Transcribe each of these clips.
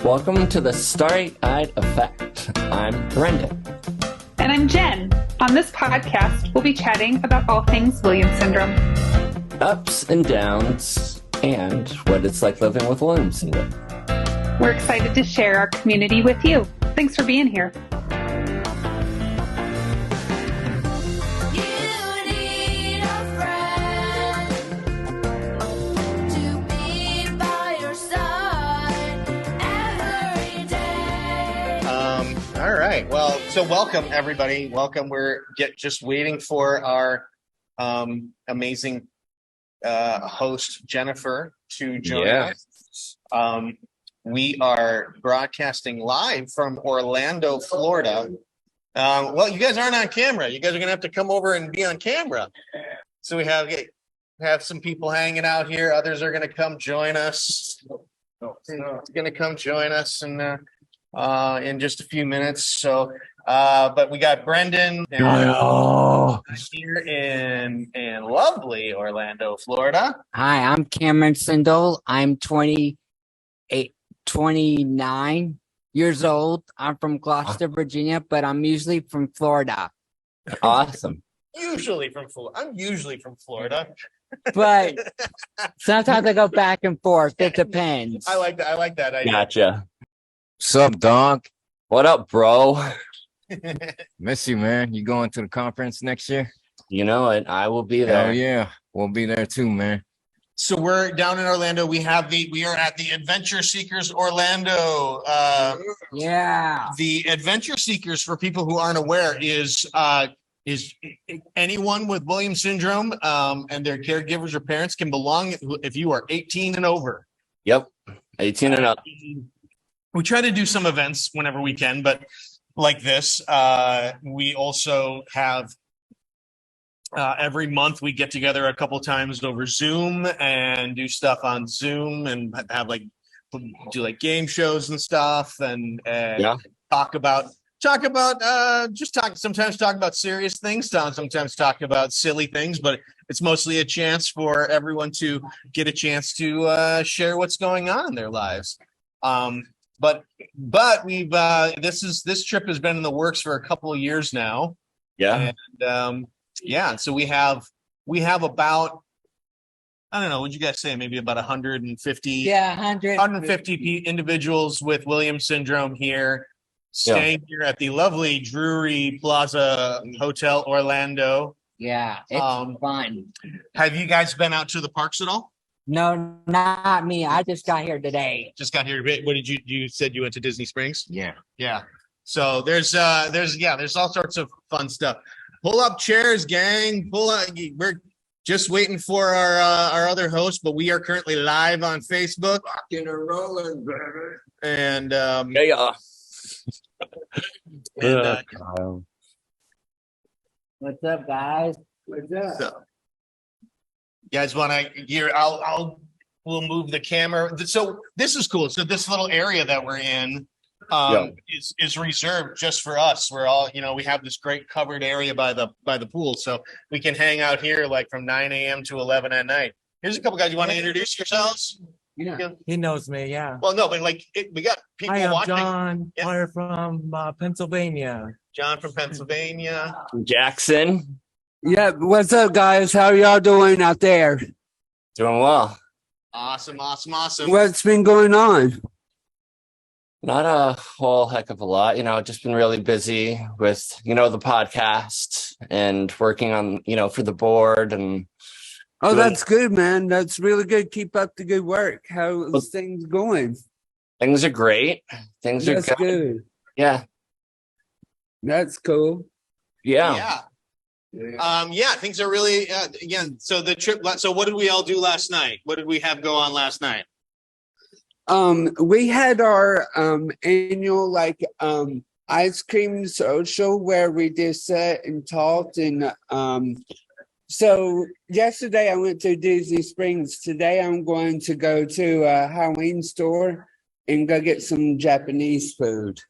Welcome to the Starry-Eyed Effect. I'm Brendan. And I'm Jen. On this podcast, we'll be chatting about all things Williams syndrome. Ups and downs, and what it's like living with Williams syndrome. We're excited to share our community with you. Thanks for being here. All right. Well, so welcome everybody. Welcome. We're just waiting for our amazing host Jennifer to join us. We are broadcasting live from Orlando, Florida. Well, you guys aren't on camera. You guys are gonna have to come over and be on camera. So we have some people hanging out here. Others are gonna come join us. Gonna come join us and. In just a few minutes. So, but we got Brendan here in lovely Orlando, Florida. Hi, I'm Cameron Sindel. I'm 29 years old. I'm from Gloucester, Virginia, but I'm usually from Florida. Awesome. Usually from Florida. I'm usually from Florida. But sometimes I go back and forth. It depends. I like that idea. Gotcha. What's up, dog? What up, bro? Miss you, man. You going to the conference next year? You know it. I will be there. Hell yeah. We'll be there too, man. So we're down in Orlando. We are at the Adventure Seekers Orlando. Yeah. The Adventure Seekers, for people who aren't aware, is anyone with Williams syndrome and their caregivers or parents can belong if you are 18 and over. Yep. 18 and up. We try to do some events whenever we can, but like this, we also have every month we get together a couple times over Zoom and do stuff on Zoom and have game shows and stuff and sometimes talk about serious things, sometimes talk about silly things, but it's mostly a chance for everyone to get a chance to share what's going on in their lives. But we've this trip has been in the works for a couple of years now. Yeah. And so we have about, I don't know, what'd you guys say? Maybe about 150. Yeah, 150 individuals with Williams syndrome here, staying here at the lovely Drury Plaza Hotel, Orlando. Yeah, it's fun. Have you guys been out to the parks at all? No, not me. I just got here today. Just got here. What did you said you went to Disney Springs? Yeah. Yeah. So there's all sorts of fun stuff. Pull up chairs, gang. Pull up. We're just waiting for our other host, but we are currently live on Facebook. Rocking and rolling, baby. And What's up, guys? What's up? So, you guys want to hear? We'll move the camera. So this is cool. So this little area that we're in is reserved just for us. We're all, we have this great covered area by the pool, so we can hang out here like from 9 a.m. to 11 at night. Here's a couple guys. You want to introduce yourselves? Yeah, he knows me. Yeah. Well, no, but we got people Hi, I'm watching. John. We're from Pennsylvania. John from Pennsylvania. Jackson. Yeah, what's up, guys? How y'all doing out there? Doing well. Awesome. What's been going on? Not a whole heck of a lot. Just been really busy with, the podcast and working on, for the board and. Oh, that's good, man. That's really good. Keep up the good work. How's things going? Things are great. Things are good. Yeah. That's cool. Yeah. Things are really so the trip. So what did we all do last night? What did we have go on last night? We had our annual ice cream social where we just sat and talked and so yesterday I went to Disney Springs. Today I'm going to go to a Halloween store and go get some Japanese food.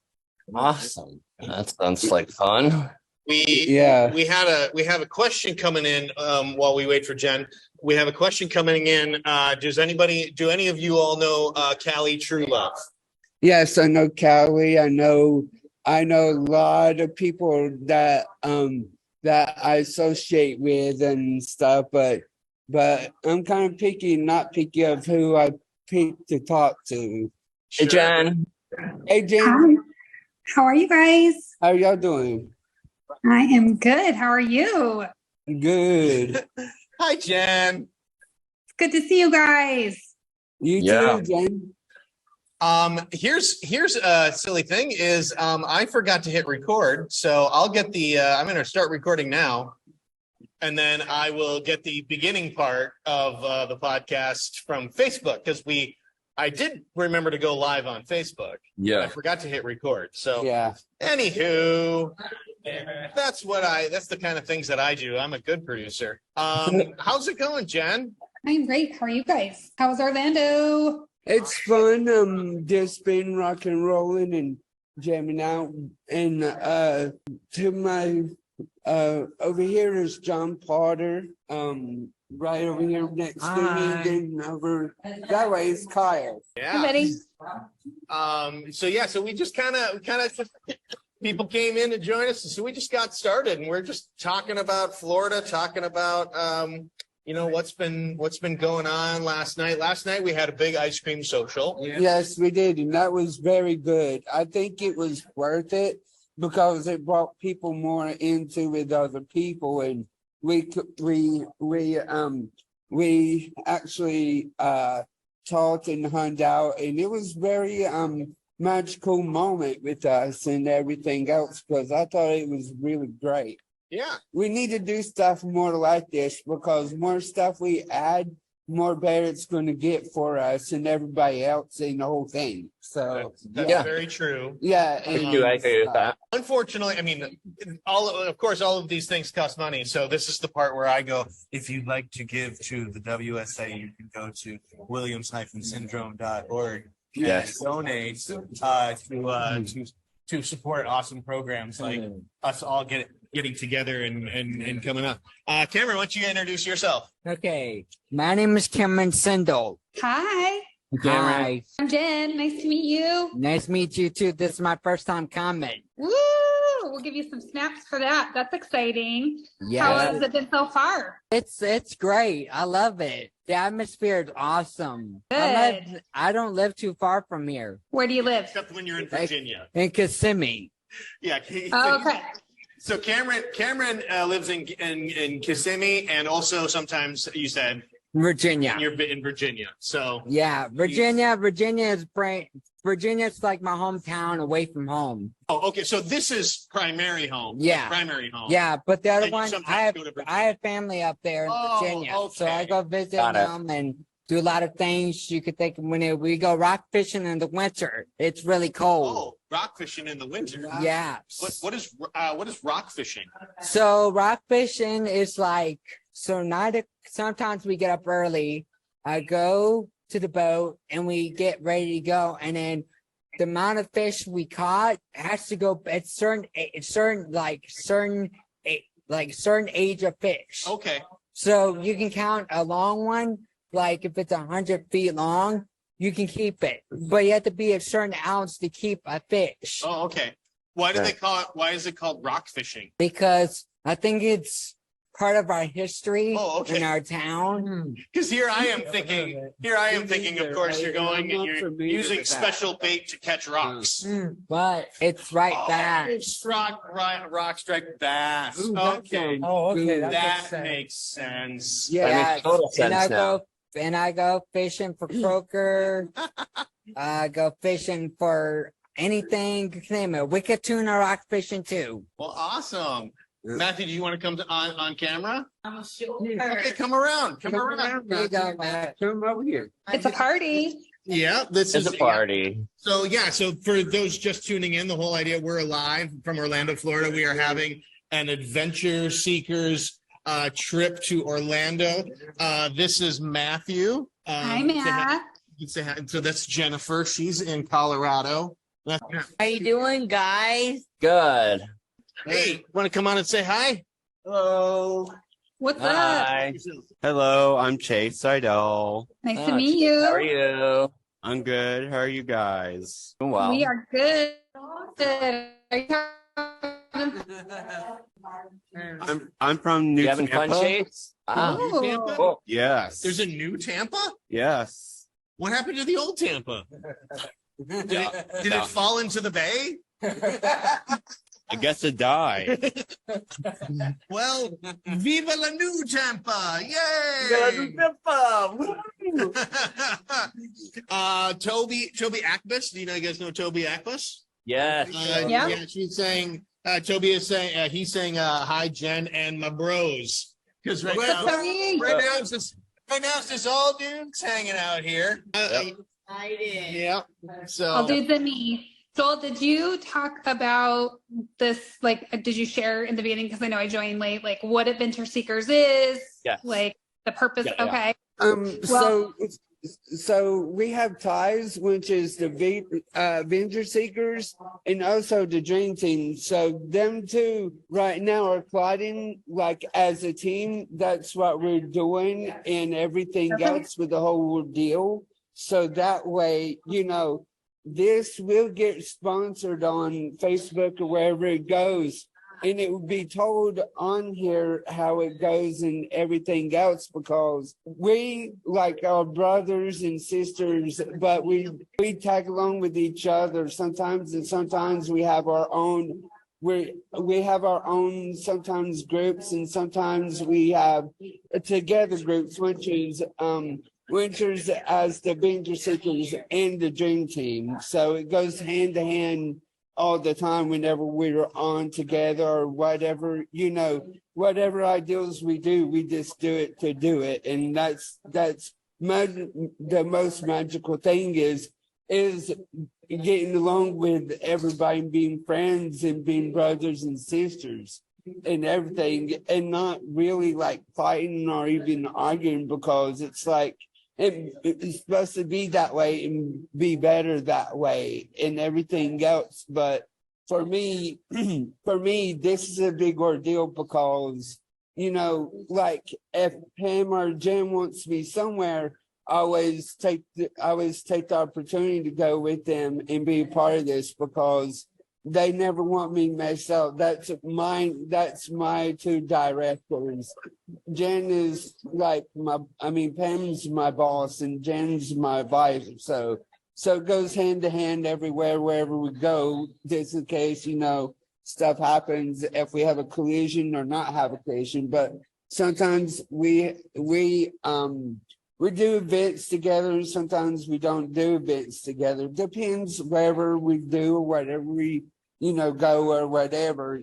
Awesome. That sounds like fun. We have a question coming in while we wait for Jen. We have a question coming in. Do any of you all know Callie Truelove? Yes, I know Callie. I know a lot of people that that I associate with and stuff, but I'm kind of not picky of who I pick to talk to. Hey, Jen. Hey Jen, Hi. How are you guys? how y'all doing? I am good. How are you? Good. Hi, Jen. It's good to see you guys. You Yeah. too, Jen. Here's a silly thing is I forgot to hit record, so I'll get the I'm gonna start recording now, and then I will get the beginning part of the podcast from Facebook because I did remember to go live on Facebook. I Yeah. forgot to hit record. So Yeah. anywho, that's the kind of things that I do. I'm a good producer. How's it going, Jen? I'm great. How are you guys? How was Orlando? It's fun. Just been rock and rolling and jamming out. And to my over here is John Potter. Right over here next to me. Then over that way is Kyle. Yeah. Betty. So we just kind of people came in to join us, so we just got started, and we're just talking about Florida, talking about what's been going on last night. Last night we had a big ice cream social. Yes, we did, and that was very good. I think it was worth it because it brought people more into with other people, and we actually talked and hung out, and it was very magical moment with us and everything else because I thought it was really great. Yeah. We need to do stuff more like this because more stuff we add, more better it's going to get for us and everybody else in the whole thing. So That's Yeah. very true. yeah, I agree with that. Unfortunately, I mean, all of these things cost money. So this is the part where I go, if you'd like to give to the WSA, you can go to williams-syndrome.org Yes. and donate to support awesome programs like us all getting together and coming up. Cameron, why don't you introduce yourself? Okay. My name is Cameron Sindel. Hi. Hi. I'm Jen. Nice to meet you. Nice to meet you too. This is my first time coming. Woo! We'll give you some snaps for that. That's exciting. How Yeah. has it been so far? It's great. I love it. The atmosphere is awesome. I don't live too far from here. Where do you live? Except when you're in Virginia. In Kissimmee. Yeah. Oh, okay. So Cameron lives in Kissimmee, and also sometimes you said Virginia. you're in Virginia. So Yeah. Virginia's like my hometown away from home. oh, okay. So this is primary home. Yeah. Primary home. Yeah, but the other And you one, sometimes go to Virginia. I have family up there in Oh, Virginia, so I okay. go visit Got it. them and do a lot of things. You could think when we go rock fishing in the winter, it's really cold. Oh, rock fishing in the winter. Yeah. What is rock fishing? So rock fishing is like sometimes we get up early. I go to the boat and we get ready to go, and then the amount of fish we caught has to go at certain age of fish. Okay. So you can count a long one, like if it's 100 feet long, you can keep it, but you have to be a certain ounce to keep a fish. Oh, okay. Why is it called rock fishing? Because I think it's part of our history Oh, okay. in our town. Because here I am thinking, of course, you're going and you're using special bait to catch rocks. But it's right Oh, back. it's rock strike bass. Ooh, that Okay. Oh, okay. That makes sense. Yeah, makes total and sense now. I go fishing for croaker. I go fishing for anything. You can name it. Wicked tuna rock fishing too. Well, awesome. Matthew, do you want to come on camera? Sure. Okay, come around. Come around. There you go, Matt. Come over here. It's a party. Yeah, this It's is a party. So for those just tuning in, the whole idea, we're live from Orlando, Florida. We are having an adventure seekers trip to Orlando. This is Matthew. Hi, Matt. Say hi. So that's Jennifer. She's in Colorado. How you doing, guys? Good. Hey, want to come on and say hi? Hello. What's up? Hi. Hello, I'm Chase Seidel. Nice to meet you. How are you? I'm good. How are you guys? Well, We are good. I'm from New you having fun, Tampa. Chase? New Tampa? Oh, Yes. There's a new Tampa? Yes. What happened to the old Tampa? Did it fall into the bay? I guess it died. Well, viva la new Tampa! Yay! Toby Akbus. Do you guys know Toby Akbus? yes. Yeah. She's saying. Toby is saying he's saying hi Jen and my bros, because right now it's this all dudes hanging out here. Yeah. So I'll do the me. Joel, did you talk about this? Like, did you share in the beginning? Because I know I joined late. Like, what Adventure Seekers is? Yes. Like the purpose. Yeah, yeah. Okay. So we have ties, which is the Venture Seekers and also the Dream Team. So them two right now are plotting like as a team. That's what we're doing and everything Okay. else with the whole deal. So that way, this will get sponsored on Facebook or wherever it goes. And it would be told on here how it goes and everything else, because we like our brothers and sisters, but we tag along with each other sometimes, and sometimes we have our own. We have our own sometimes groups, and sometimes we have together groups, which is as the Venture Seekers and the Dream Team. So it goes hand to hand all the time whenever we're on together or whatever, whatever ideals we do, we just do it to do it. And that's the most magical thing is getting along with everybody and being friends and being brothers and sisters and everything, and not really like fighting or even arguing, because it's like it's supposed to be that way and be better that way and everything else. But for me, this is a big ordeal, because, like if Pam or Jen wants me somewhere, I always take the opportunity to go with them and be a part of this, because they never want me messed up. That's my two directors. Jen is like Pam's my boss and Jen's my advisor. So it goes hand to hand everywhere, wherever we go. Just in case, stuff happens, if we have a collision or not have a collision. But sometimes we do events together, and sometimes we don't do events together. Depends wherever we do or whatever we, go or whatever.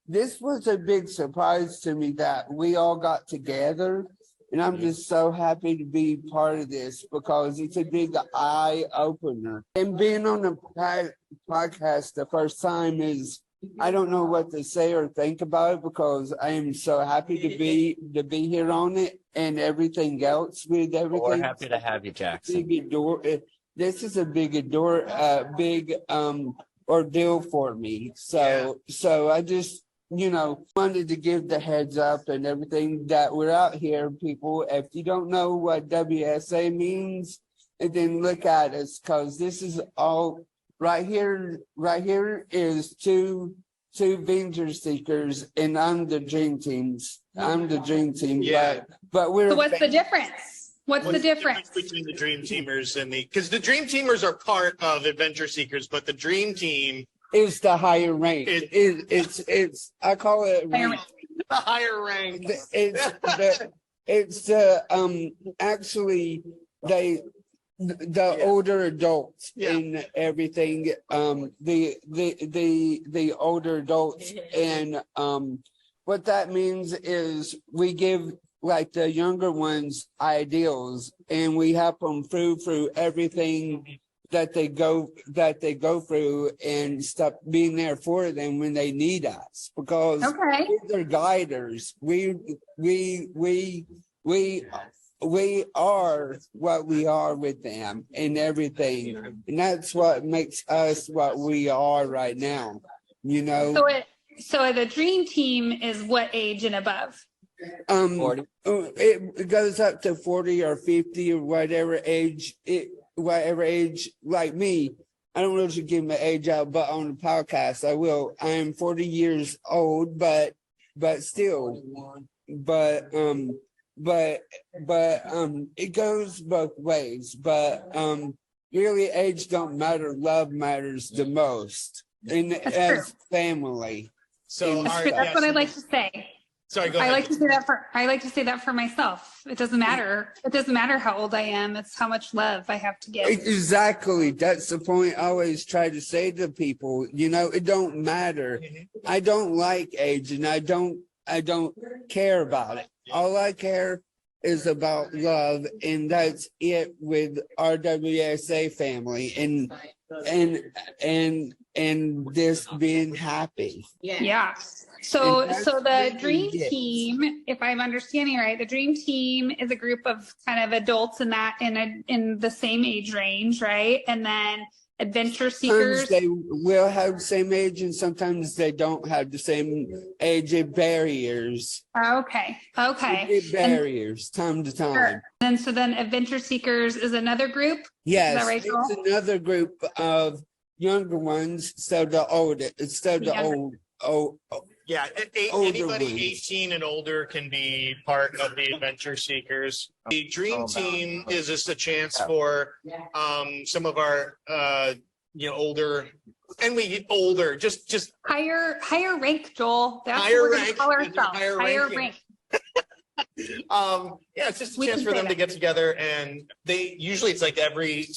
This was a big surprise to me that we all got together, and I'm just so happy to be part of this, because it's a big eye opener. And being on the podcast the first time is, I don't know what to say or think about it, because I am so happy to be here on it and everything else with everything. We're happy to have you, Jackson. This is a big ordeal for me. So I just, wanted to give the heads up and everything that we're out here, people. If you don't know what WSA means, then look at us, because this is all right here. Right here is two Venture Seekers, and I'm the Dream Teams. I'm the Dream Team. Yeah. But we're. So what's the difference? What's the difference between the Dream Teamers and because the Dream Teamers are part of Adventure Seekers, but the Dream Team is the higher rank. It's I call it rank. The higher rank. It's actually the older adults in everything. The older adults, and what that means is we give like the younger ones ideals, and we help them through everything that they go through, and stop being there for them when they need us, because we're their guiders. We are what we are with them and everything, and that's what makes us what we are right now. So the Dream Team is what age and above? 40. It goes up to 40 or 50 or whatever age. whatever age, like me. I don't really give my age out, but on the podcast, I will. I am 40 years old, but still, but it goes both ways. But really, age don't matter. Love matters the most, and as family. So that's what I like to say. Sorry, go ahead. I like to say that for myself. It doesn't matter. It doesn't matter how old I am. It's how much love I have to give. Exactly. That's the point I always try to say to people. It don't matter. I don't like age, and I don't care about it. All I care is about love, and that's it with our WSA family and this being happy. Yeah. So the dream team, if I'm understanding right, the dream team is a group of kind of adults in the same age range, right? And then adventure seekers. Sometimes they will have the same age, and sometimes they don't have the same age. Barriers. Okay. Barriers, time to time. Sure. And so then adventure seekers is another group. Yes, is that right, Joel? it's another group of younger ones. So the old. Yeah, Older anybody ones. 18 and older can be part of the Adventure Seekers. The Dream Team is just a chance for some of our older, and we get older, just higher rank, Joel. That's higher what we're gonna rank, call ourselves. Higher ranking. rank. It's just a We chance can for say them to that. get together, and they usually it's like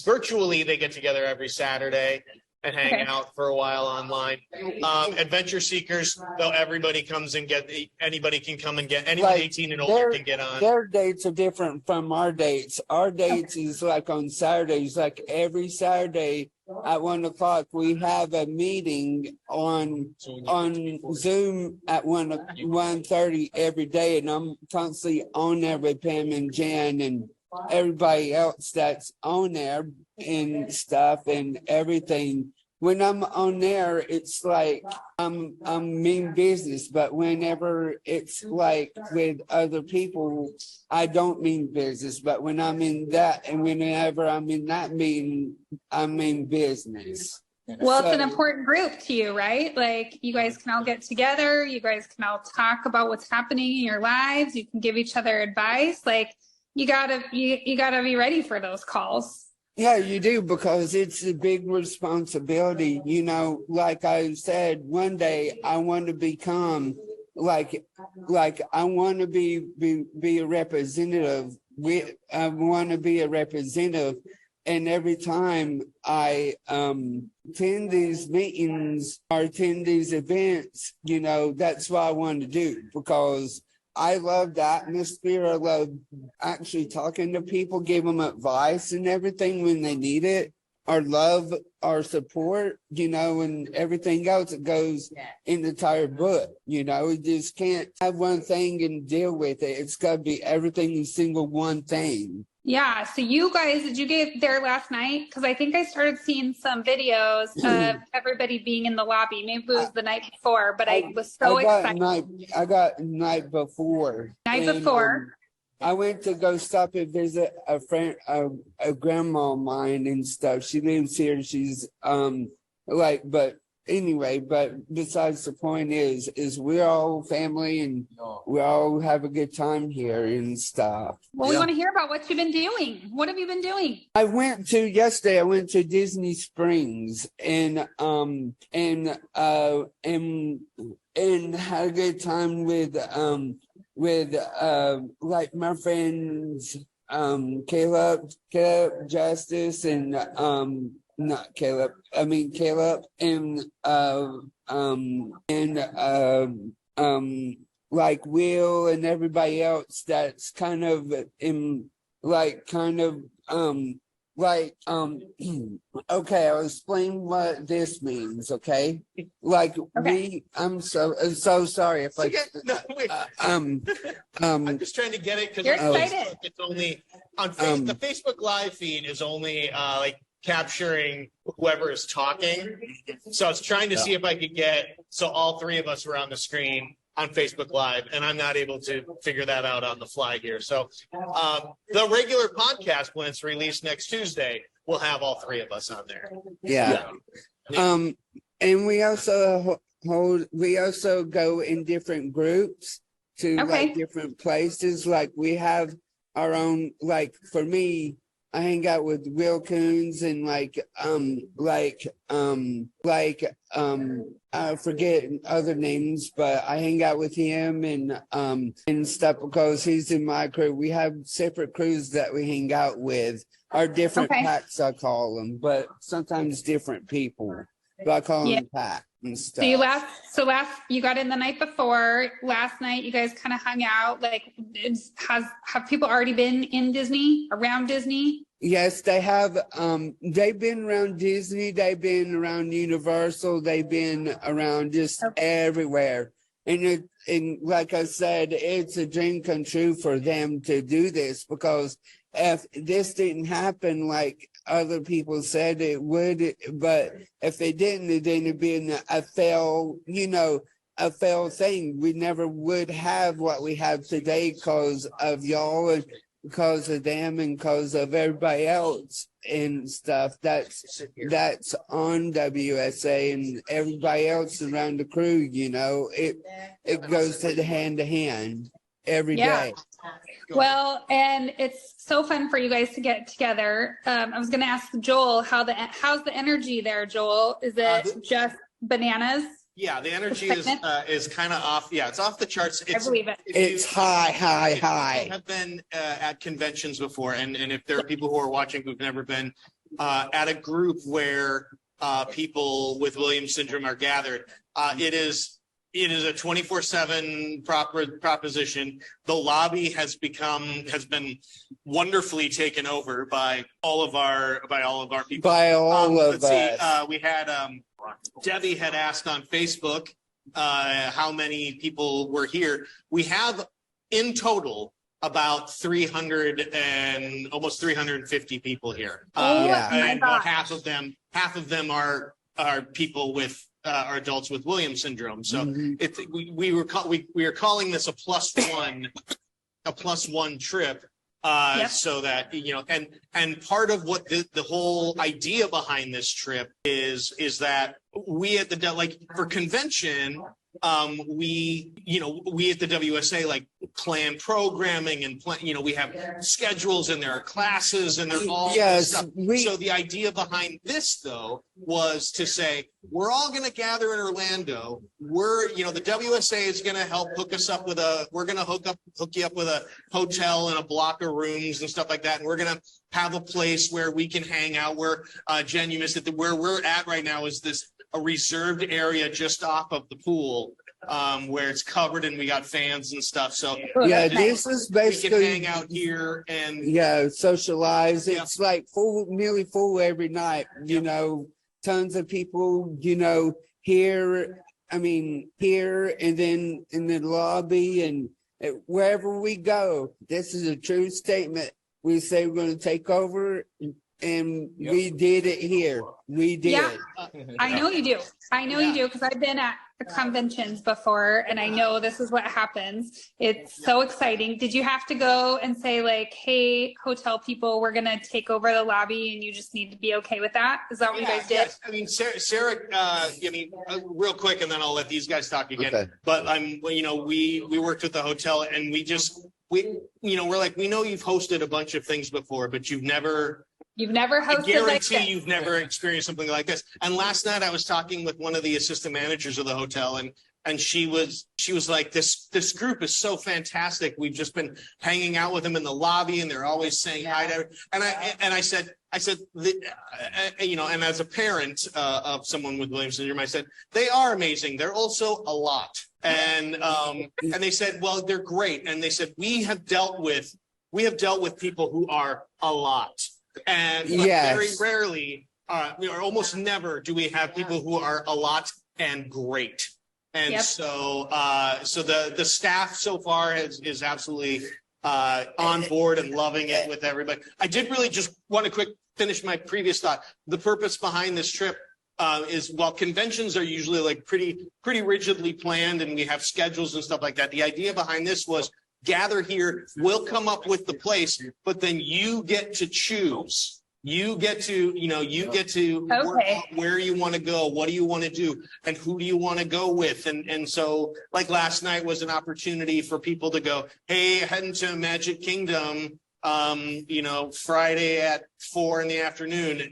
virtually they get together every Saturday and hang Okay. out for a while online. Adventure Seekers, though, everybody comes and anybody can come and get, anybody 18 and older can get on. Their dates are different from our dates. Our dates is like on Saturdays, like every Saturday at 1:00, we have a meeting on Zoom at 1:30 every day, and I'm constantly on there with Pam and Jan and everybody else that's on there and stuff and everything. When I'm on there, it's like I'm mean business, but whenever it's like with other people, I don't mean business. But when I'm in that, and whenever I'm in that meeting, I mean business. Well, it's an important group to you, right? Like you guys can all get together, you guys can all talk about what's happening in your lives, you can give each other advice. Like you gotta be ready for those calls. Yeah, you do, because it's a big responsibility. Like I said, one day I want to become like I want to be a representative. I want to be a representative, and every time I attend these meetings or attend these events, that's what I want to do, because I love the atmosphere. I love actually talking to people, give them advice and everything when they need it, our love, our support, and everything else that goes in the entire book. You just can't have one thing and deal with it. It's got to be everything in single one thing. Yeah. So you guys, did you get there last night? Because I think I started seeing some videos of everybody being in the lobby. Maybe it was the night before, but I was so excited. I got night before. I went to go stop and visit a friend, a grandma of mine and stuff. She lives here. She's but anyway, but besides the point is we're all family and we all have a good time here and stuff. Well, we want to hear about what you've been doing. What have you been doing? Yesterday I went to Disney Springs and had a good time with like my friends Caleb Justice and not Caleb. I mean Caleb and like Will and everybody else that's kind of okay, I'll explain what this means, okay? I'm so sorry if I'm just trying to get it because You're excited. It's only on the Facebook Live feed is only capturing whoever is talking. So I was trying to see if I could get so all three of us were on the screen on Facebook Live, and I'm not able to figure that out on the fly here. So the regular podcast, when it's released next Tuesday, we'll have all three of us on there. Yeah. And we also go in different groups to like different places. Like we have our own, like for me, I hang out with Will Coons and I forget other names, but I hang out with him and stuff because he's in my crew. We have separate crews that we hang out with, or different packs I call them, but sometimes different people. But I call them pack and stuff. So you got in the night before. Last night you guys kind of hung out. Like, have people already been in Disney, around Disney? Yes, they have. They've been around Disney. They've been around Universal. They've been around just everywhere. And like I said, it's a dream come true for them to do this, because if this didn't happen, like other people said it would, but if it didn't, then it'd been a failed thing. We never would have what we have today because of y'all and because of them and because of everybody else and stuff that's on WSA and everybody else around the crew. It goes to hand every day. Well, and it's so fun for you guys to get together. I was going to ask Joel, how's the energy there, Joel? Is it just bananas? Yeah, the energy is kind of off. Yeah, it's off the charts. I believe it. It's high. I have been at conventions before, and if there are people who are watching who've never been at a group where people with Williams syndrome are gathered, it is a 24/7 proposition. The lobby has been wonderfully taken over by all of our people. By all of us. We had Debbie had asked on Facebook how many people were here. We have in total about 300 and almost 350 people here. And about half of them are people with are adults with Williams syndrome. So we are calling this a plus one trip. So that, and part of what the whole idea behind this trip is that we at the, for convention, we at the WSA plan programming and we have schedules and there are classes and there are all this stuff. So the idea behind this though was to say we're all going to gather in Orlando. The WSA is going to help hook us up with we're going to hook you up with a hotel and a block of rooms and stuff like that, and we're going to have a place where we can hang out. Where Jen, you missed it. Where we're at right now is a reserved area just off of the pool, where it's covered and we got fans and stuff. So this is basically we can hang out here and socialize. It's like nearly full every night. Tons of people. Here and then in the lobby and wherever we go. This is a true statement. We say we're going to take over. And we did it here. We did. Yeah, I know you do. You do because I've been at the conventions before, and I know this is what happens. It's so exciting. Did you have to go and say hey, hotel people, we're going to take over the lobby, and you just need to be okay with that? Is that what you guys did? Yes. Sarah. Real quick, and then I'll let these guys talk again. Okay. But we worked with the hotel, and we're like, we know you've hosted a bunch of things before, but you've never hosted. I guarantee you've never experienced something like this. And last night I was talking with one of the assistant managers of the hotel, and she was like, this group is so fantastic. We've just been hanging out with them in the lobby, and they're always saying hi to her. And I said, and as a parent of someone with Williams syndrome, I said they are amazing. They're also a lot. And they said, well, they're great. And they said we have dealt with people who are a lot. And very rarely, or almost never, do we have people who are a lot and great. And so the staff so far is absolutely on board and loving it with everybody. I did really just want to finish my previous thought. The purpose behind this trip is, while conventions are usually pretty rigidly planned and we have schedules and stuff like that, the idea behind this was gather here, we'll come up with the place, but then you get to choose You get to, you get to work out where you want to go. What do you want to do? And who do you want to go with? And so like last night was an opportunity for people to go, hey, heading to Magic Kingdom, Friday at 4 p.m.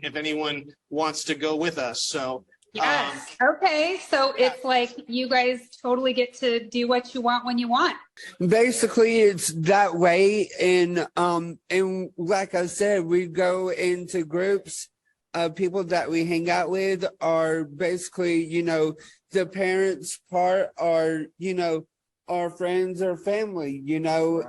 if anyone wants to go with us. So yes. Okay. So it's like you guys totally get to do what you want when you want. Basically, it's that way. And like I said, we go into groups of people that we hang out with are basically, the parents part are, our friends or family,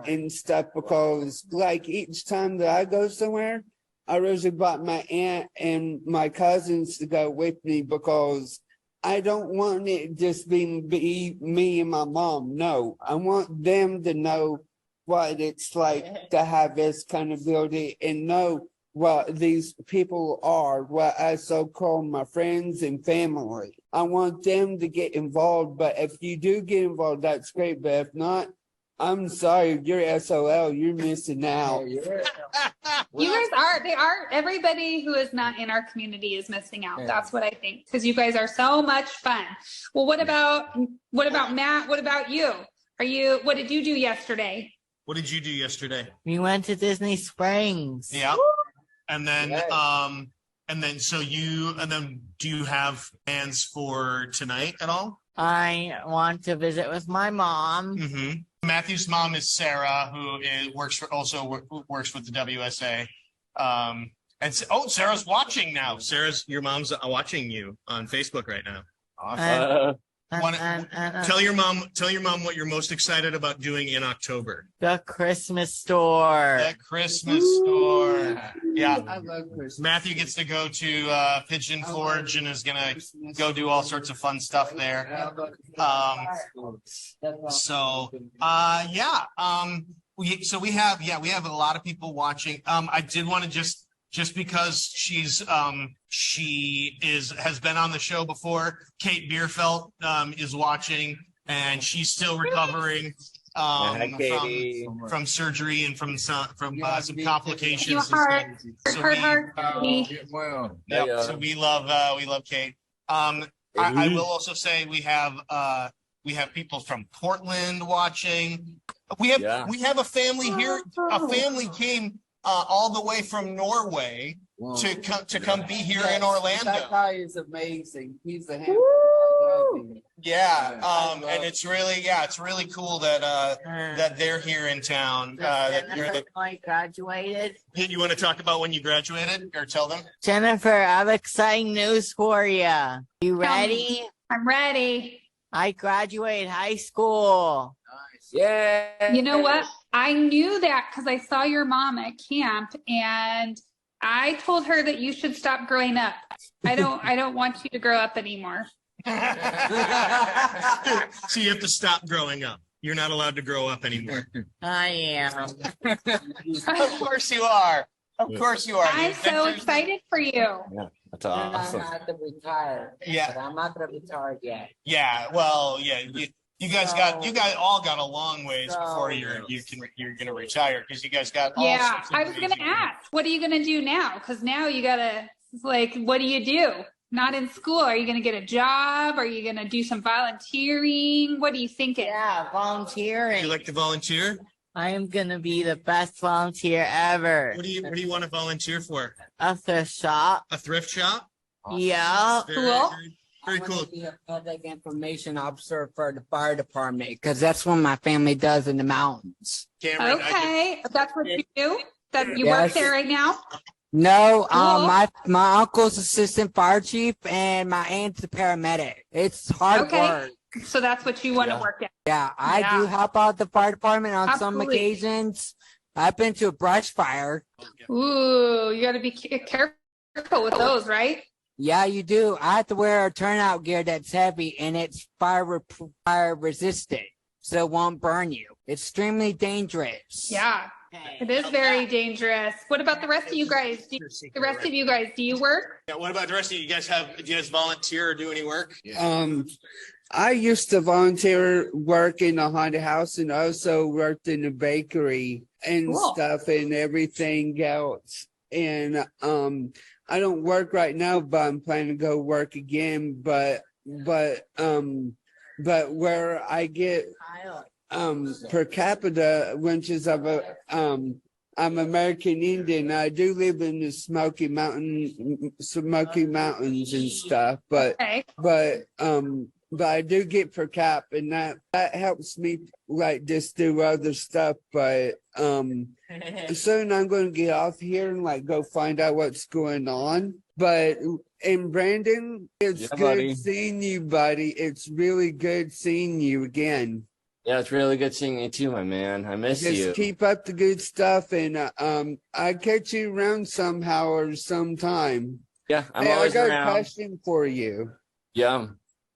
and stuff, because like each time that I go somewhere, I usually brought my aunt and my cousins to go with me, because I don't want it just being me and my mom. No, I want them to know what it's like to have this kind of building and know what these people are, what I so-called my friends and family. I want them to get involved, but if you do get involved, that's great. But if not, I'm sorry, you're SOL, you're missing out. You guys are, everybody who is not in our community is missing out. That's what I think, because you guys are so much fun. Well, what about Matt? What about you? What did you do yesterday? what did you do yesterday? We went to Disney Springs. Yeah. And then, do you have plans for tonight at all? I want to visit with my mom. Mm-hmm. Matthew's mom is Sarah, who works with the WSA. Sarah's watching now. Your mom's watching you on Facebook right now. Awesome. Tell your mom what you're most excited about doing in October. The Christmas store. The Christmas store. Yeah. I love Christmas. Matthew gets to go to Pigeon Forge and is gonna go do all sorts of fun stuff there. We have a lot of people watching. I did want to just because she has been on the show before. Kate Bierfeld is watching, and she's still recovering from surgery and from some complications. So we love Kate. I will also say we have people from Portland watching. We have a family here. A family came all the way from Norway to come be here in Orlando. That guy is amazing. He's a handful. Yeah, and it's really cool that they're here in town. I graduated. You want to talk about when you graduated, or tell them? Jennifer, I have exciting news for you. You ready? I'm ready. I graduated high school. Nice. Yeah. You know what? I knew that because I saw your mom at camp, and I told her that you should stop growing up. I don't want you to grow up anymore. So you have to stop growing up. You're not allowed to grow up anymore. I am. Of course you are. Of course you are. I'm so excited for you. Yeah, that's awesome. I'm not to retire. Yeah. But I'm not gonna retire yet. Yeah. Well, yeah. You guys all got a long ways before you're gonna retire, because you guys got all sorts of I was gonna ask, what are you gonna do now? Because now you gotta, what do you do? Not in school. Are you gonna get a job? Are you gonna do some volunteering? What are you thinking? Yeah, volunteering. You like to volunteer? I am gonna be the best volunteer ever. What do you want to volunteer for? A thrift shop. A thrift shop? Yeah. Very cool. I want to be a public information officer for the fire department, because that's what my family does in the mountains. Cameron, Okay, that's what you do? That you work there right now? No, Cool. my uncle's assistant fire chief and my aunt's a paramedic. It's hard work. So that's what you want to work at. Yeah, I do help out the fire department on some Absolutely. occasions. I've been to a brush fire. Ooh, you got to be careful with those, right? Yeah, you do. I have to wear a turnout gear that's heavy and it's fire resistant, so it won't burn you. It's extremely dangerous. Yeah, it is very dangerous. What about the rest of you guys? Do you work? Yeah, what about the rest of you? Do you guys volunteer or do any work? I used to volunteer work in a haunted house and also worked in a bakery and stuff and everything else. and I don't work right now, but I'm planning to go work again. But where I get per capita, which is I'm American Indian. I do live in the Smoky Mountains and stuff, but I do get per cap, and that helps me like just do other stuff. But soon I'm going to get off here and like go find out what's going on. But and Brandon, it's good seeing you, buddy. It's really good seeing you again. Yeah, it's really good seeing you too, my man. I miss you. Just keep up the good stuff, and I catch you around somehow or sometime. Yeah, I'm always around. I got a question for you. Yeah.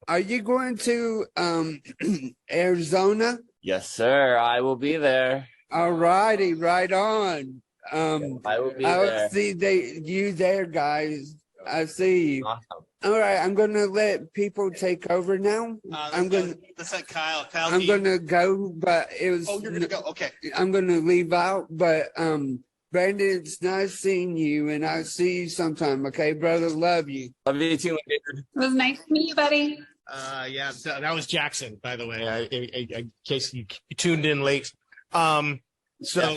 Are you going to Arizona? Yes, sir. I will be there. All righty, right on. I will be I there. will see you there, guys. I see you. Awesome. All right, I'm gonna let people take over now. Let's let Kyle. Kyle, I'm gonna go, but it was. Oh, you're gonna go. Okay. I'm gonna leave out, but Brandon, it's nice seeing you, and I'll see you sometime. Okay, brother, love you. Love you too, dude. It was nice to meet you, buddy. Yeah, so that was Jackson, by the way. In case you tuned in late. So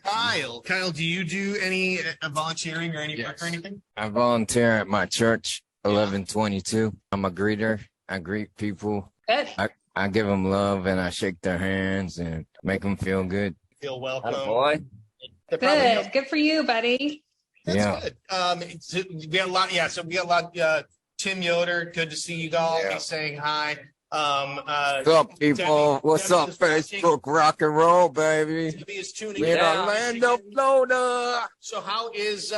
Kyle, do you do any volunteering or any work or anything? I volunteer at my church, 1122. I'm a greeter. I greet people. Good. I give them love, and I shake their hands and make them feel good. Feel welcome. Boy. Good. Good for you, buddy. That's good. We got a lot. Yeah. So we got a lot. Tim Yoder, good to see you all. He's saying hi. What's up, people? What's up, Facebook? Rock and roll, baby. Debbie is tuning We're in in. Orlando, Florida. So how is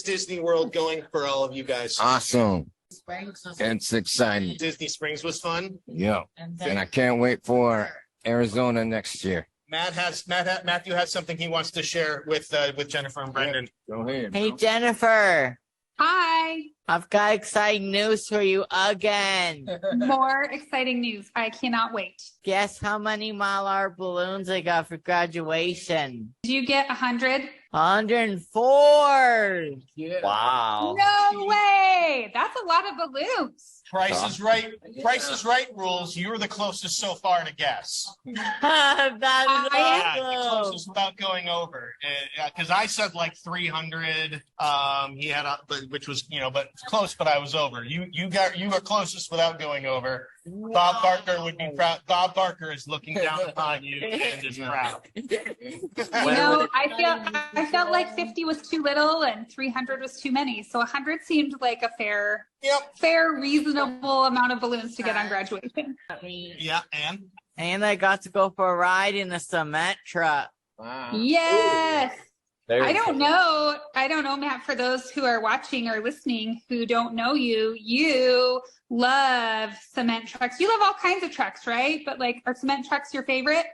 Disney World going for all of you guys? Awesome. It's exciting. Disney Springs was fun. Yeah. And I can't wait for Arizona next year. Matthew has something he wants to share with Jennifer and Brendan. Go ahead. Hey, Jennifer. Hi. I've got exciting news for you again. More exciting news. I cannot wait. Guess how many Mylar balloons I got for graduation? Did you get 100? 104. Wow. No way. That's a lot of balloons. Price is right. Price is right rules. You were the closest so far to guess. That's The awesome. closest without going over. Because I said like 300. He had, which was but close. But I was over. You were closest without going over. Bob Barker would be proud. Bob Barker is looking down upon you and is proud. I felt like 50 was too little and 300 was too many. So 100 seemed like a fair, reasonable amount of balloons to get on graduation. Yeah, And I got to go for a ride in a cement truck. Wow. Yes. I don't know, Matt, for those who are watching or listening who don't know you love cement trucks. You love all kinds of trucks, right? But like, are cement trucks your favorite?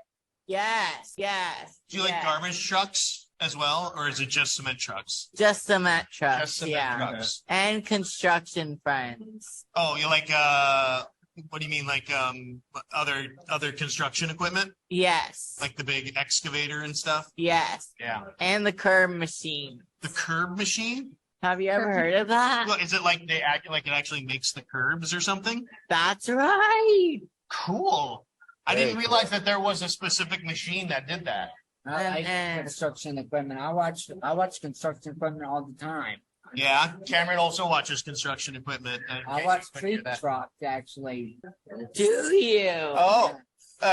Yes. Do you like garbage trucks as well, or is it just cement trucks? Just cement trucks. Just cement trucks. And construction friends. Oh, you like what do you mean, like other construction equipment? Yes. Like the big excavator and stuff? Yes. Yeah. And the curb machine. The curb machine? Have you ever heard of that? Well, is it like they act like it actually makes the curbs or something? That's right. Cool. I didn't realize that there was a specific machine that did that. I like construction equipment. I watch construction equipment all the time. Yeah, Cameron also watches construction equipment. I watch tree trucks actually. Do you? Oh,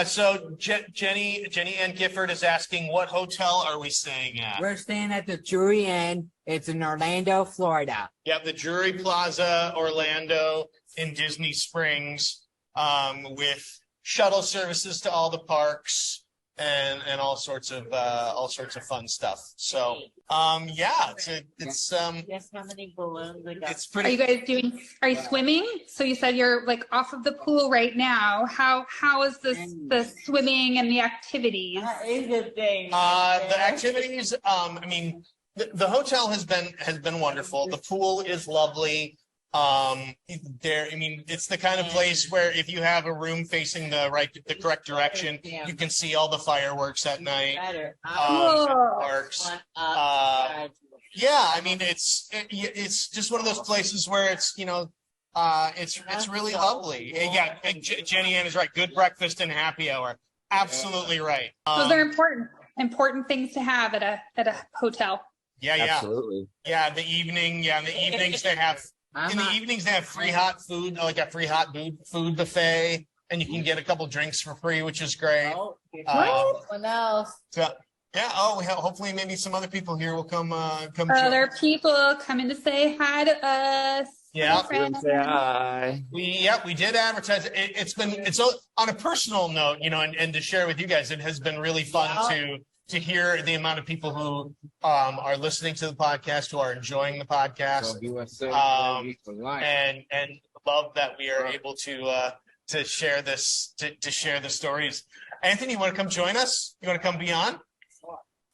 so Jenny Ann Gifford is asking, what hotel are we staying at? We're staying at the Drury Inn. It's in Orlando, Florida. Yeah, the Drury Plaza, Orlando in Disney Springs, with shuttle services to all the parks and all sorts of fun stuff. So it's Guess how many balloons I got? it's pretty. Are you swimming? So you said you're like off of the pool right now. How is the swimming and the activities? That is a thing. The activities, I mean, the hotel has been wonderful. The pool is lovely. There, I mean, it's the kind of place where if you have a room facing the correct direction, you can see all the fireworks at night. Parks. Yeah, I mean, it's just one of those places where it's, you know, it's really lovely. Yeah, Jenny Ann is right. Good breakfast and happy hour. Absolutely right. Those are important things to have at a hotel. Yeah, Absolutely. Yeah, in the evenings they have free hot food, like a free hot food buffet, and you can get a couple drinks for free, which is great. What else? So, yeah. Hopefully, maybe some other people here will come. Other people coming to say hi to us. Yeah. Say hi. We did advertise. It's on a personal note, you know, and to share with you guys, it has been really fun to hear the amount of people who are listening to the podcast, who are enjoying the podcast, and love that we are able to share this, to share the stories. Anthony, you want to come join us? You want to come be on?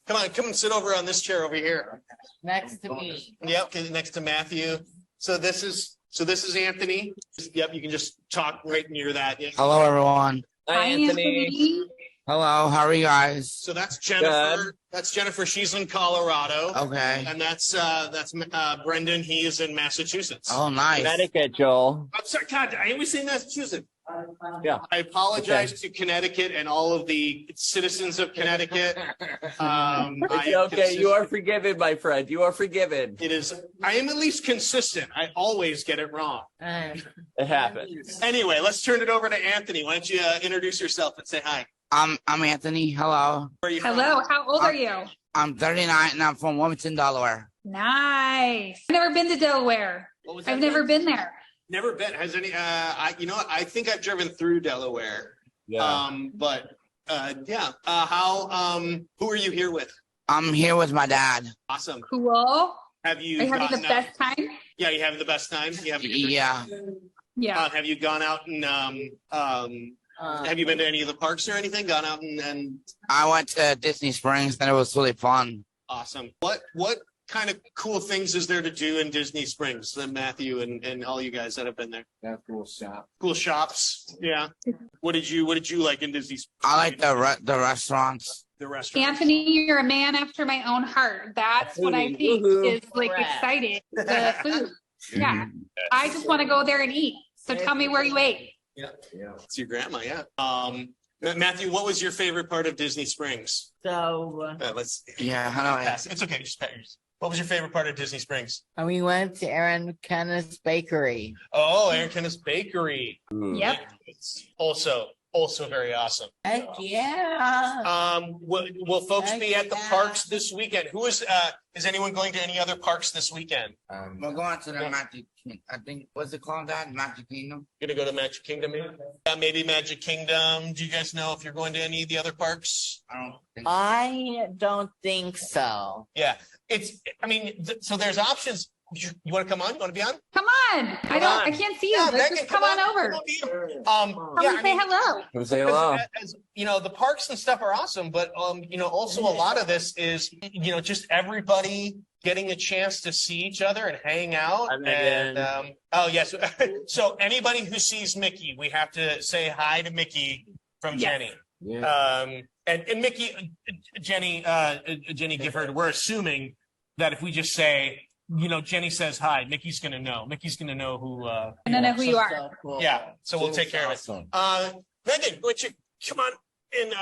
Come and sit over on this chair over here. Next to me. Yep, next to Matthew. So this is Anthony. Yep, you can just talk right near that. Yep. Hello, everyone. Hi, Anthony. Hello, how are you guys? So that's Jennifer. Good. That's Jennifer. She's in Colorado. Okay. And that's Brendan. He is in Massachusetts. Oh, nice. Connecticut, Joel. I'm sorry, God, I always say Massachusetts. Yeah. I apologize to Connecticut and all of the citizens of Connecticut. It's okay. You are forgiven, my friend. You are forgiven. It is. I am at least consistent. I always get it wrong. It happens. Anyway, let's turn it over to Anthony. Why don't you introduce yourself and say hi? I'm Anthony. Hello. Where are you from? Hello. How old are you? I'm 39 and I'm from Wilmington, Delaware. Nice. I've never been to Delaware. I've never been there. Never been. Has any? You know what? I think I've driven through Delaware. Yeah. Yeah. How? Who are you here with? I'm here with my dad. Awesome. Cool. Have you? Are you having the best time? Yeah, you having the best time. You having? Yeah. Yeah. Have you gone out and have you been to any of the parks or anything? Gone out and? I went to Disney Springs and it was really fun. Awesome. What kind of cool things is there to do in Disney Springs? Then Matthew and all you guys that have been there. That cool shop. Cool shops. Yeah. What did you like in Disney Springs? I like the restaurants. The restaurant. Anthony, you're a man after my own heart. That's what I think is like exciting. The food. Yeah. I just want to go there and eat. So tell me where you ate. Yeah. It's your grandma. Yeah. Matthew, what was your favorite part of Disney Springs? So Let's. Yeah, hello. Pass. It's okay. Just pat yours. What was your favorite part of Disney Springs? we went to Aaron Kenneth's Bakery. Oh, Aaron Kenneth's Bakery. Yep. It's also very awesome. Heck yeah. Will folks be at the parks this weekend? Who is anyone going to any other parks this weekend? We're going to the Magic Kingdom. I think, what's it called, Dad? Magic Kingdom? Gonna go to Magic Kingdom, maybe? Maybe Magic Kingdom. Do you guys know if you're going to any of the other parks? I don't think so. Yeah, so there's options. You want to come on? You want to be on? Come on. I can't see you. Yeah, But Megan, just come on over. Come Say hello. Say hello. As you know, the parks and stuff are awesome, but also a lot of this is just everybody getting a chance to see each other and hang out. Yes. So anybody who sees Mickey, we have to say hi to Mickey from Jenny. Yeah. And Mickey, Jenny Gifford, we're assuming that if we just say, Jenny says hi, Mickey's gonna know. Mickey's gonna know who. I don't know who you are. So cool. Yeah, so we'll take care of it. Megan, why don't you come on and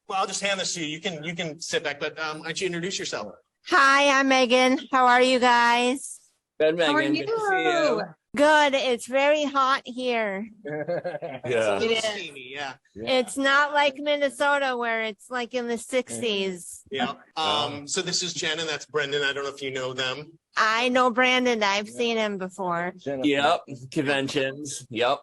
I'll just hand this to you. You can sit back, but why don't you introduce yourself? Hi, I'm Megan. How are you guys? Good, Megan. How are Good to see you. Good. It's very hot here. Yeah. It is. Steamy, yeah. It's not like Minnesota where it's like in the 60s. Yeah. So this is Jen and that's Brendan. I don't know if you know them. I know Brandon. I've seen him before. Yep. Conventions. Yep.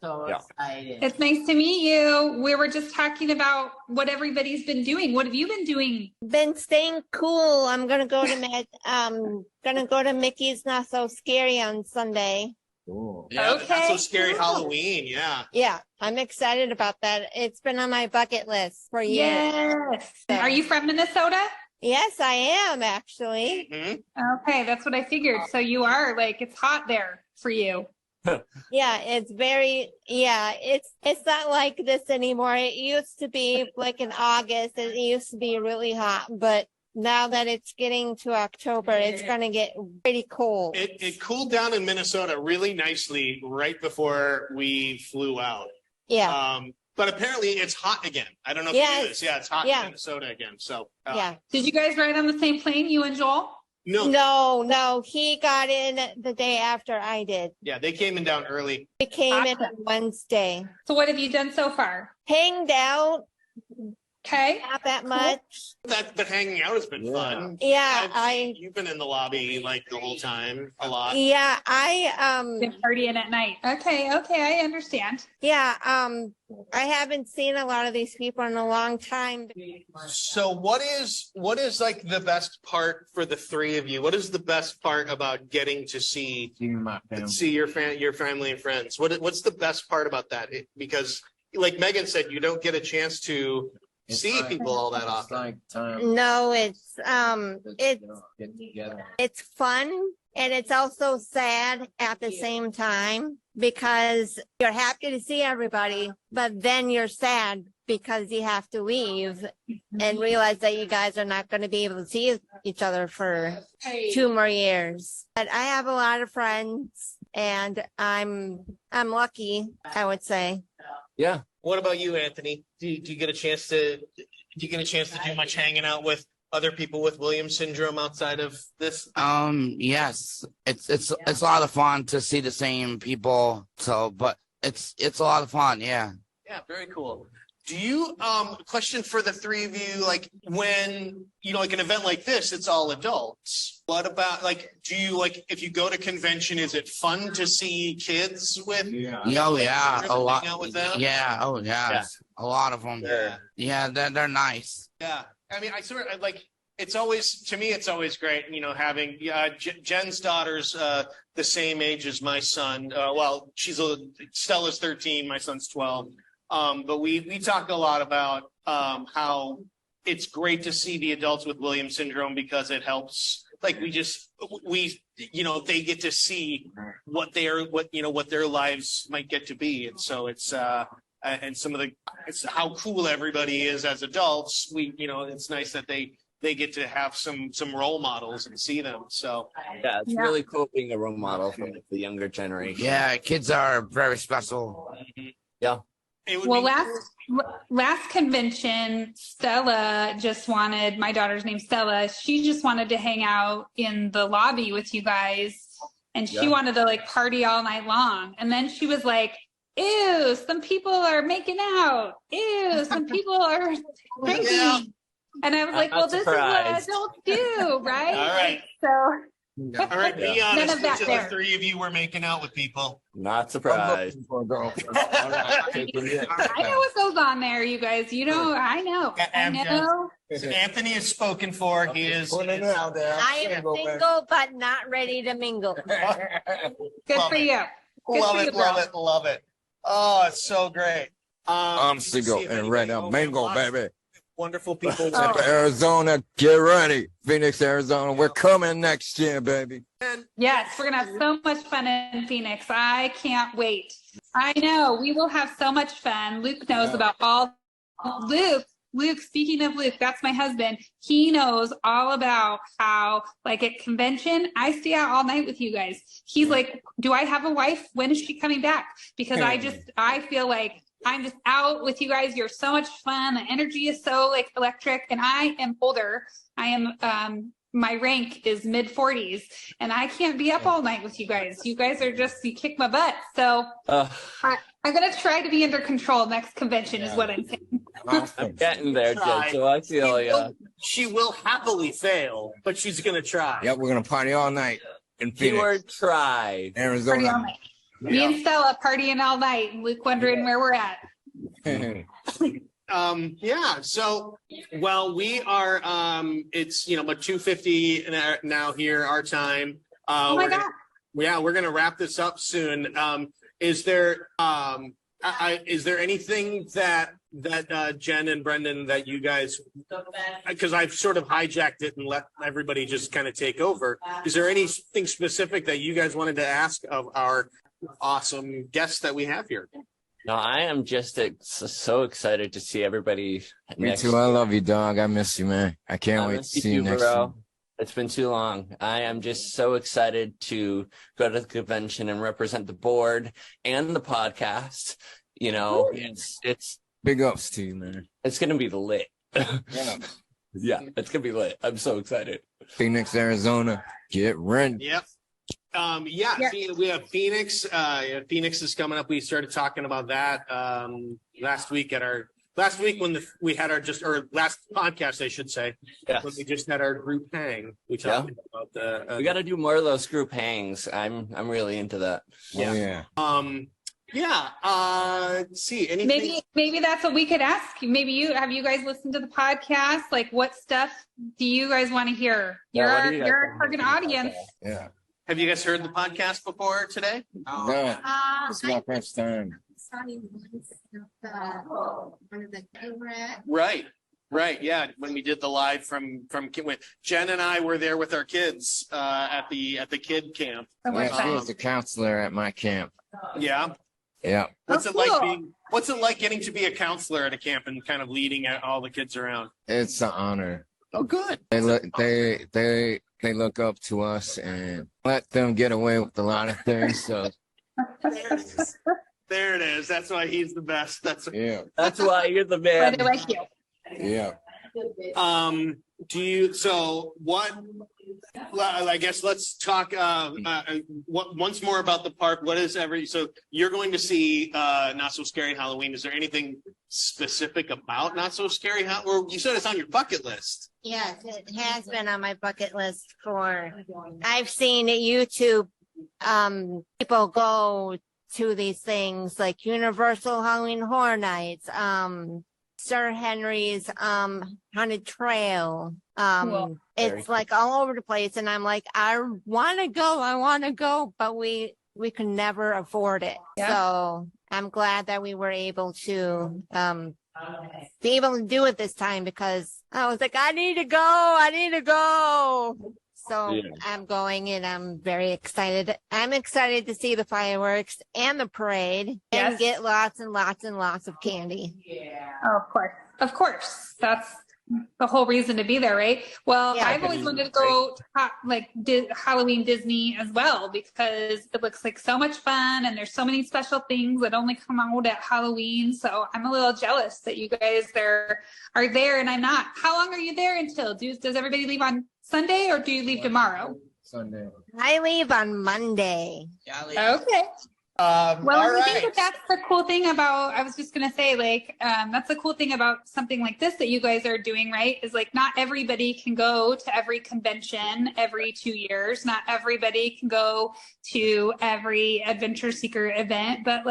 So excited. It's nice to meet you. We were just talking about what everybody's been doing. What have you been doing? Been staying cool. I'm gonna go to Mickey's Not So Scary on Sunday. Cool. Yeah, Okay, Not So Scary cool. Halloween. Yeah. Yeah, I'm excited about that. It's been on my bucket list for years. Yes. Are you from Minnesota? Yes, I am actually. Okay, that's what I figured. So you are like, it's hot there for you. Yeah, it's not like this anymore. It used to be like in August, it used to be really hot, but now that it's getting to October, it's going to get pretty cold. It cooled down in Minnesota really nicely right before we flew out. Yeah. But apparently it's hot again. I don't know if you knew this. Yeah, it's hot in Minnesota again. So yeah. Did you guys ride on the same plane, you and Joel? No. He got in the day after I did. Yeah, they came in down early. He came in on Wednesday. So what have you done so far? Hanged out. Okay. Not that much. But hanging out has been fun. Yeah, you've been in the lobby like the whole time a lot. Yeah, been partying at night. Okay, I understand. Yeah, I haven't seen a lot of these people in a long time. So what is like the best part for the three of you? What is the best part about getting to see your family and friends? What's the best part about that? Because like Megan said, you don't get a chance to see people all that often. No, it's fun, and it's also sad at the same time because you're happy to see everybody, but then you're sad because you have to leave and realize that you guys are not going to be able to see each other for 2 more years. But I have a lot of friends, and I'm lucky, I would say. Yeah. What about you, Anthony? Do you get a chance to do much hanging out with other people with Williams syndrome outside of this? Yes, it's a lot of fun to see the same people. So, but it's a lot of fun. Yeah. Yeah, very cool. Do you question for the three of you, like when like an event like this, it's all adults. What about do you if you go to convention, is it fun to see kids with a lot. Out with them? Yeah, a lot of them. Yeah, they're nice. Yeah. I mean, it's always great, having Jen's daughter's the same age as my son. Well, Stella's 13, my son's 12. But we talk a lot about how it's great to see the adults with Williams syndrome because it helps. They get to see what their lives might get to be, and so it's it's how cool everybody is as adults. It's nice that they get to have some role models and see them. So yeah, it's really cool being a role model for the younger generation. Yeah, kids are very special. Yeah. Well, last convention, Stella my daughter's name's Stella. She just wanted to hang out in the lobby with you guys, and she wanted to party all night long. And then she was like, ew, some people are making out. Ew, some people are drinking. Yeah. And I was like, well, this is what adults do, right? All right. So. All right, be honest. None of that Which of the three of you were making out with people? Not surprised. I know what goes on there, you guys. I know. Anthony is spoken for. He is. I am single, but not ready to mingle. Good for you. Love it. Oh, it's so great. I'm single and ready to mingle, baby. Wonderful people. Arizona, get ready. Phoenix, Arizona, we're coming next year, baby. Yes, we're going to have so much fun in Phoenix. I can't wait. I know. We will have so much fun. Luke knows about all. Luke, speaking of Luke, that's my husband. He knows all about how, at convention, I stay out all night with you guys. He's like, do I have a wife? When is she coming back? Because I feel like I'm just out with you guys. You're so much fun. The energy is so electric. And I am older. I am, my rank is mid 40s, and I can't be up all night with you guys. You guys are you kick my butt. So I'm going to try to be under control next convention is what I'm saying. I'm getting there, Jen, so I feel she will happily fail, but she's going to try. Yep, we're going to party all night in Phoenix. Keyword try. Arizona. Party all night. Me and Stella partying all night, and Luke wondering where we're at. So we are it's about 2:50 now here, our time. Oh my God. We're gonna wrap this up soon. Is there Is there anything that Jen and Brendan that you guys, because I've sort of hijacked it and let everybody just kind of take over. Is there anything specific that you guys wanted to ask of our awesome guests that we have here? No, I am just so excited to see everybody. Me too. I love you, dog. I miss you, man. I can't wait to see you next time. It's been too long. I am just so excited to go to the convention and represent the board and the podcast. You know, it's big ups to you, man. It's gonna be lit. Yeah, it's gonna be lit. I'm so excited. Phoenix, Arizona, get ready. Yep. We have Phoenix. Phoenix is coming up. We started talking about that last week when we had our last podcast, I should say. Yes. When we just had our group hang. We talked about we got to do more of those group hangs. I'm really into that. Yeah. Let's see. Anything? Maybe that's what we could ask. Maybe have you guys listened to the podcast? Like, what stuff do you guys want to hear? You're our target audience. Yeah. Have you guys heard the podcast before today? No. It's my first time. Right. Yeah. When we did the live from Jen and I were there with our kids at the kid camp. Yeah, she was the counselor at my camp. Yeah. Yeah. What's it like getting to be a counselor at a camp and kind of leading all the kids around? It's an honor. Oh, good. They look up to us and let them get away with a lot of things. So there it is. That's why he's the best. That's why you're the man. But I like you. Yeah. I guess let's talk once more about the park. So you're going to see Not So Scary Halloween. Is there anything specific about Not So Scary Halloween? Or you said it's on your bucket list. Yes, it has been on my bucket list I've seen YouTube people go to these things like Universal Halloween Horror Nights, Sir Henry's Haunted Trail. Cool. It's like all over the place, and I'm like, I want to go, but we could never afford it. Yeah. So I'm glad that we were able to be able to do it this time, because I was like, I need to go. So yeah. I'm going, and I'm very excited. I'm excited to see the fireworks and the parade and get lots and lots and lots of candy. Yeah. Oh, of course. That's the whole reason to be there, right? Well, yeah, I've always wanted to go to Halloween Disney as well, because it looks like so much fun and there's so many special things that only come out at Halloween. So I'm a little jealous that you guys are there and I'm not. How long are you there until? Does everybody leave on Sunday or do you leave tomorrow? Sunday. I leave on Monday. Okay. Well, I think that's the cool thing about, I was just going to say, that's the cool thing about something like this that you guys are doing, right? Is like, not everybody can go to every convention every 2 years. Not everybody can go to every Adventure Seeker event, but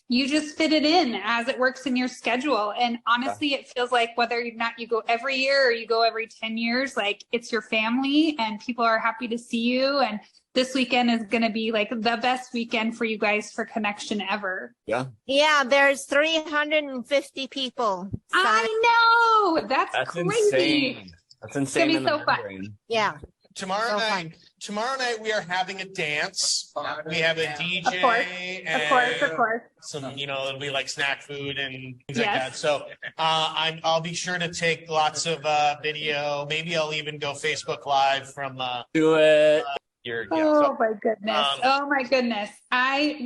you just fit it in as it works in your schedule. And honestly, it feels like whether or not you go every year or you go every 10 years, it's your family and people are happy to see you. And this weekend is going to be the best weekend for you guys for connection ever. Yeah. Yeah, there's 350 people. I know. That's crazy. Insane. That's insane. It's going to be so fun. Yeah. Tomorrow night we are having a dance. We have a DJ. Of course. Some, it'll be like snack food and things like that. So I'll be sure to take lots of video. Maybe I'll even go Facebook Live from. Do it. My goodness. I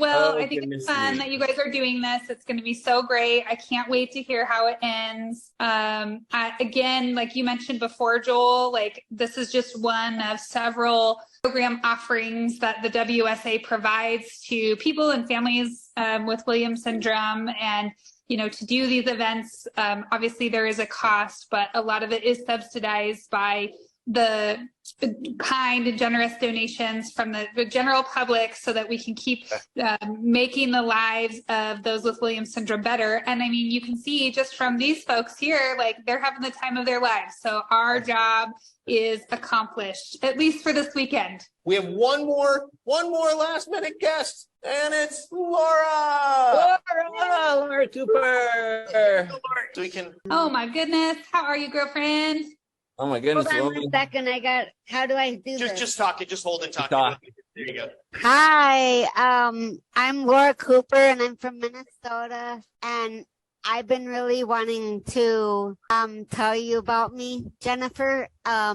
think it's fun that you guys are doing this. It's going to be so great. I can't wait to hear how it ends. Again, like you mentioned before, Joel, this is just one of several program offerings that the WSA provides to people and families with Williams syndrome. And to do these events, obviously there is a cost, but a lot of it is subsidized by the kind and generous donations from the general public so that we can keep making the lives of those with Williams syndrome better. And I mean, you can see just from these folks here, they're having the time of their lives. So our job is accomplished, at least for this weekend. We have one more last minute guest, and it's Laura. Laura Cooper. So we can. Oh my goodness. How are you, girlfriend? Oh my goodness. Hold on 1 second. How do I do this? Just talk it. Just hold and talk. There you go. Hi, I'm Laura Cooper and I'm from Minnesota, and I've been really wanting to tell you about me, Jennifer. I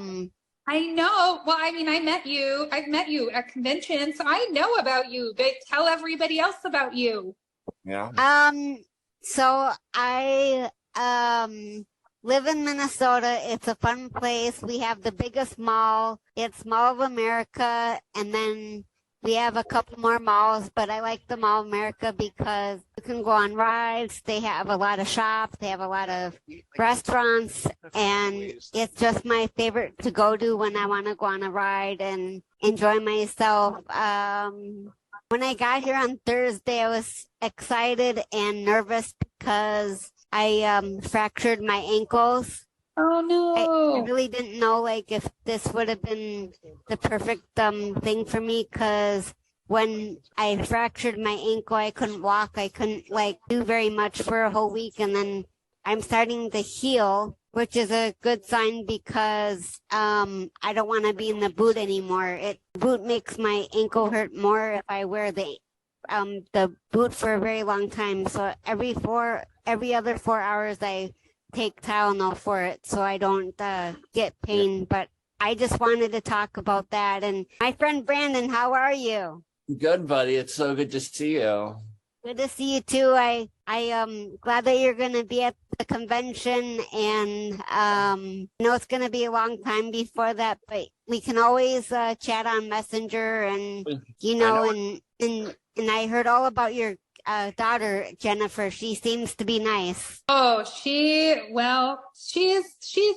know. Well, I mean, I met you. I've met you at convention, so I know about you. But tell everybody else about you. Yeah. So I live in Minnesota. It's a fun place. We have the biggest mall. It's Mall of America, and then we have a couple more malls, but I like the Mall of America because you can go on rides. They have a lot of shops. They have a lot of restaurants, and it's just my favorite to go to when I want to go on a ride and enjoy myself. When I got here on Thursday, I was excited and nervous because I fractured my ankles. Oh no! I really didn't know if this would have been the perfect thing for me, because when I fractured my ankle, I couldn't walk. I couldn't do very much for a whole week, and then I'm starting to heal, which is a good sign because I don't want to be in the boot anymore. The boot makes my ankle hurt more if I wear the boot for a very long time. So every other 4 hours I take Tylenol for it so I don't get pain. But I just wanted to talk about that. And my friend Brandon, how are you? Good, buddy. It's so good to see you. Good to see you too. I glad that you're going to be at the convention, and I know it's going to be a long time before that, but we can always chat on Messenger, and and I heard all about your daughter, Jennifer. She seems to be nice. Oh, she's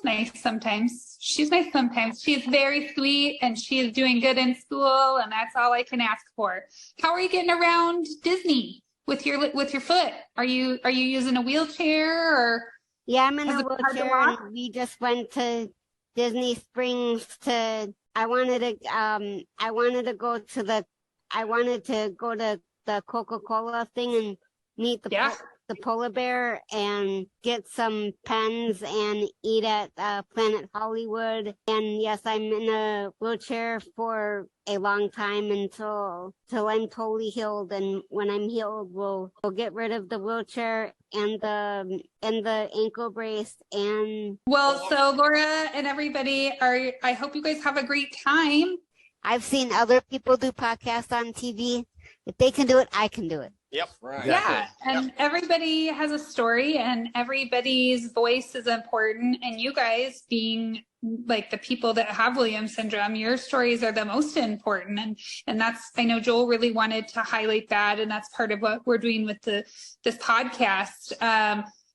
nice sometimes. She's nice sometimes. She's very sweet, and she's doing good in school, and that's all I can ask for. How are you getting around Disney with your foot? Are you using a wheelchair, or? Yeah, I'm in a wheelchair, and we just went to Disney Springs I wanted to go to the Coca-Cola thing and meet the polar bear and get some pens and eat at Planet Hollywood. And yes, I'm in a wheelchair for a long time until I'm totally healed. And when I'm healed, we'll get rid of the wheelchair and the ankle brace. And well, so Laura and everybody I hope you guys have a great time. I've seen other people do podcasts on TV. If they can do it, I can do it. Yep. Right. Yeah. And everybody has a story, and everybody's voice is important. And you guys being the people that have Williams syndrome, your stories are the most important. And that's, I know Joel really wanted to highlight that. And that's part of what we're doing with this podcast.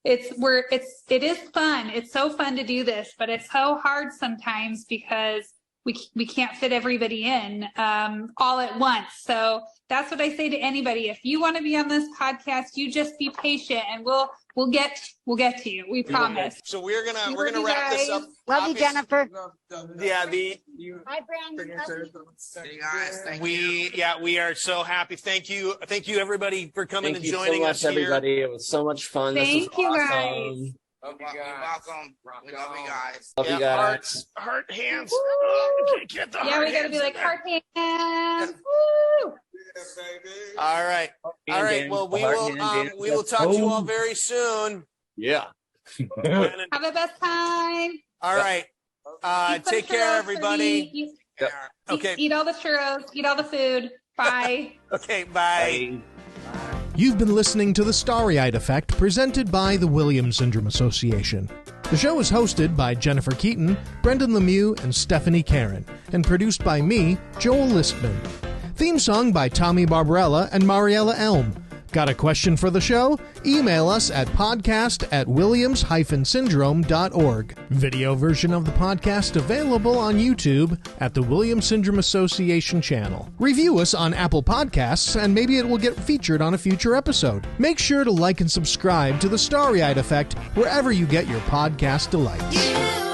It is fun. It's so fun to do this, but it's so hard sometimes because we can't fit everybody in all at once. So that's what I say to anybody. If you want to be on this podcast, you just be patient, and we'll get to you. We promise. So we're gonna wrap this up. Love you, Jennifer. Yeah. Hi, Brandon. We are so happy. Thank you, everybody, for coming and joining us here. Everybody, it was so much fun. Thank this was you, awesome. guys. You're welcome. We love you guys. Love you guys. Heart hands. Get the Yeah, we gotta be like heart hands. Woo! All right. Well, we will talk to you all very soon. Yeah. Have a best time. All right. Take care, everybody. Okay. Eat all the churros. Eat all the food. Bye. Okay. Bye. You've been listening to The Starry-Eyed Effect, presented by the Williams Syndrome Association. The show is hosted by Jennifer Keaton, Brendan Lemieux, and Stephanie Karen, and produced by me, Joel Listman. Theme song by Tommy Barbarella and Mariella Elm. Got a question for the show? Email us at podcast@williams-syndrome.org. Video version of the podcast available on YouTube at the Williams Syndrome Association channel. Review us on Apple Podcasts, and maybe it will get featured on a future episode. Make sure to like and subscribe to The Starry-Eyed Effect wherever you get your podcast delights.